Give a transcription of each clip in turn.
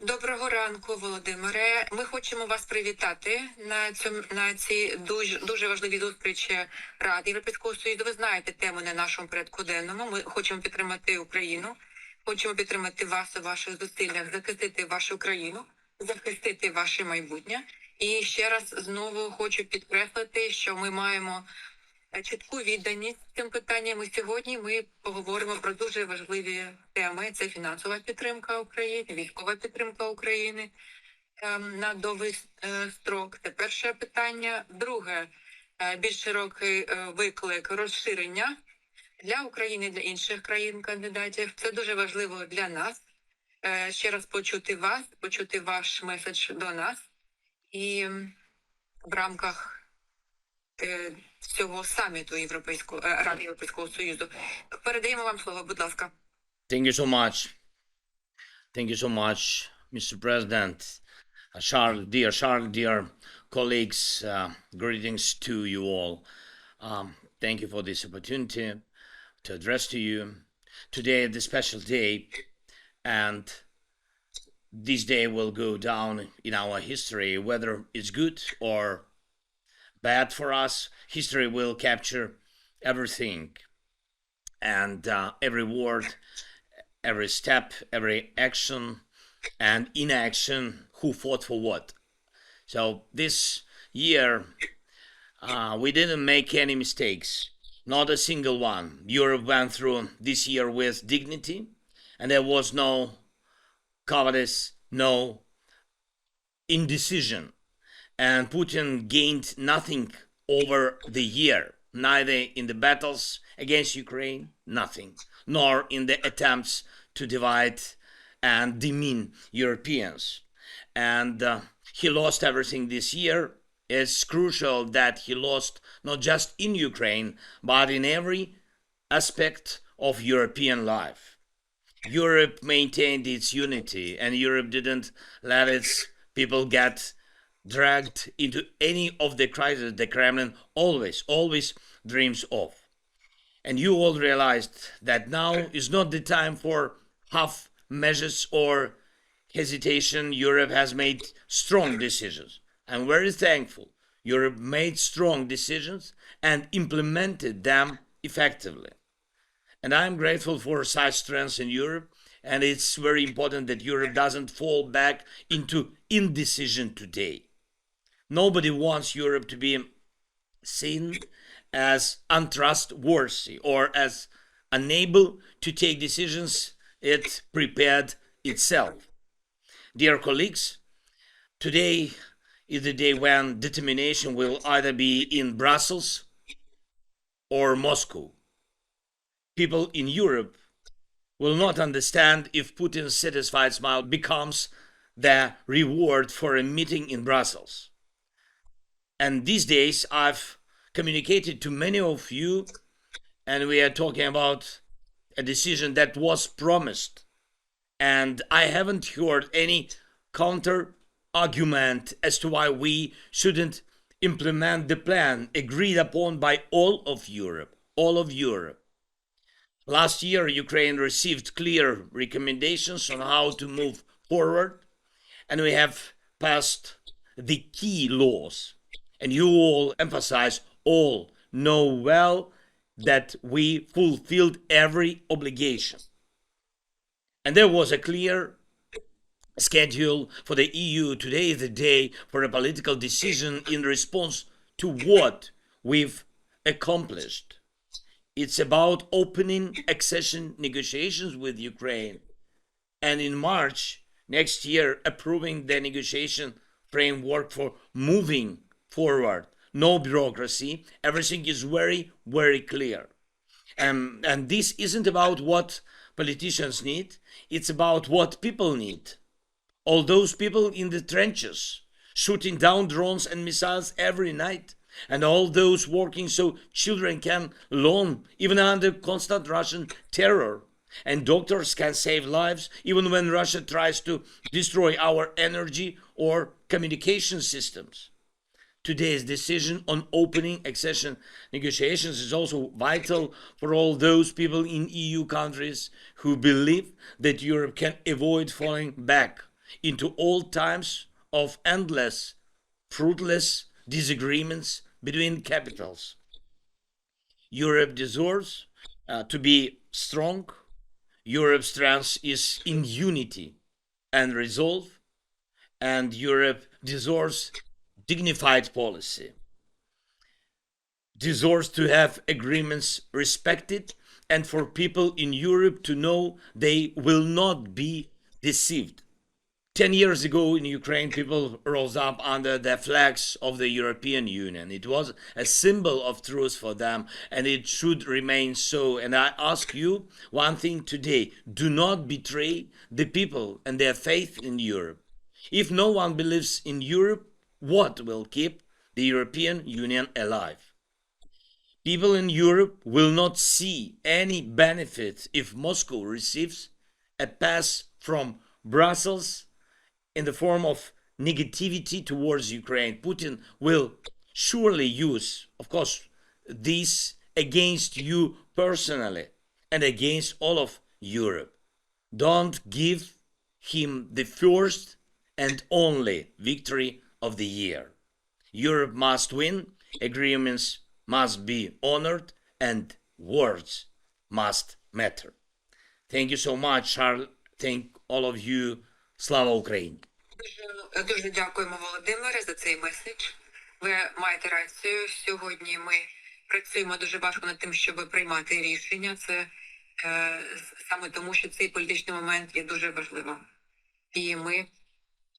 Доброго ранку, Володимире. Ми хочемо вас привітати на цій дуже важливій зустрічі Ради Європейського Союзу. Ви знаєте тему на нашому порядку денному. Ми хочемо підтримати Україну, хочемо підтримати вас у ваших зусиллях, захистити вашу країну, захистити ваше майбутнє. І ще раз знову хочу підкреслити, що ми маємо чітку відданість цим питанням. І сьогодні ми поговоримо про дуже важливі теми. Це фінансова підтримка України, військова підтримка України на довгий строк. Це перше питання. Друге, більш широкий виклик розширення для України, для інших країн-кандидатів. Це дуже важливо для нас. Ще раз почути вас, почути ваш меседж до нас. І в рамках цього саміту Ради Європейського Союзу. Передаємо вам слово, будь ласка. Thank you so much. Thank you so much, Mr. President. Charles, dear colleagues, greetings to you all. Thank you for this opportunity to address to you. Today is a special day, and this day will go down in our history, whether it's good or bad for us. History will capture everything, and every word, every step, every action and inaction, who fought for what. So this year, we didn't make any mistakes, not a single one. Europe went through this year with dignity, and there was no cowardice, no indecision. And Putin gained nothing over the year, neither in the battles against Ukraine, nothing, nor in the attempts to divide and demean Europeans. And he lost everything this year. It's crucial that he lost not just in Ukraine, but in every aspect of European life. Europe maintained its unity, and Europe didn't let its people get dragged into any of the crises the Kremlin always dreams of. And you all realized that now is not the time for half measures or hesitation. Europe has made strong decisions. I'm very thankful. Europe made strong decisions and implemented them effectively. And I'm grateful for such strength in Europe. And it's very important that Europe doesn't fall back into indecision today. Nobody wants Europe to be seen as untrustworthy or as unable to take decisions it prepared itself. Dear colleagues, today is the day when determination will either be in Brussels or Moscow. People in Europe will not understand if Putin's satisfied smile becomes the reward for a meeting in Brussels. And these days I've communicated to many of you, and we are talking about a decision that was promised. And I haven't heard any counter argument as to why we shouldn't implement the plan agreed upon by all of Europe. Last year, Ukraine received clear recommendations on how to move forward, and we have passed the key laws. And you all know well that we fulfilled every obligation. And there was a clear schedule for the EU. Today is the day for a political decision in response to what we've accomplished. It's about opening accession negotiations with Ukraine, and in March next year approving the negotiation framework for moving forward. No bureaucracy. Everything is very, very clear. And this isn't about what politicians need. It's about what people need. All those people in the trenches, shooting down drones and missiles every night. And all those working so children can learn, even under constant Russian terror. And doctors can save lives, even when Russia tries to destroy our energy or communication systems. Today's decision on opening accession negotiations is also vital for all those people in EU countries who believe that Europe can avoid falling back into old times of endless, fruitless disagreements between capitals. Europe deserves to be strong. Europe's strength is in unity and resolve, and Europe deserves dignified policy, deserves to have agreements respected, and for people in Europe to know they will not be deceived. 10 years ago in Ukraine, people rose up under the flags of the European Union. It was a symbol of truth for them, and it should remain so. And I ask you one thing today: do not betray the people and their faith in Europe. If no one believes in Europe, what will keep the European Union alive? People in Europe will not see any benefit if Moscow receives a pass from Brussels in the form of negativity towards Ukraine. Putin will surely use, of course, this against you personally and against all of Europe. Don't give him the first and only victory of the year. Europe must win, agreements must be honored, and words must matter. Thank you so much, Charles. Thank all of you. Слава Україні! Дуже дякуємо, Володимире, за цей меседж. Ви маєте рацію. Сьогодні ми працюємо дуже важко над тим, щоб приймати рішення. Це саме тому, що цей політичний момент є дуже важливим. І ми,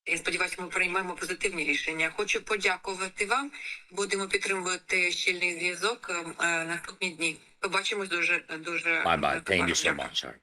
я сподіваюся, ми приймемо позитивні рішення. Хочу подякувати вам. Будемо підтримувати щільний зв'язок наступні дні. Побачимось дуже. Bye-bye. Thank you so much, Charles.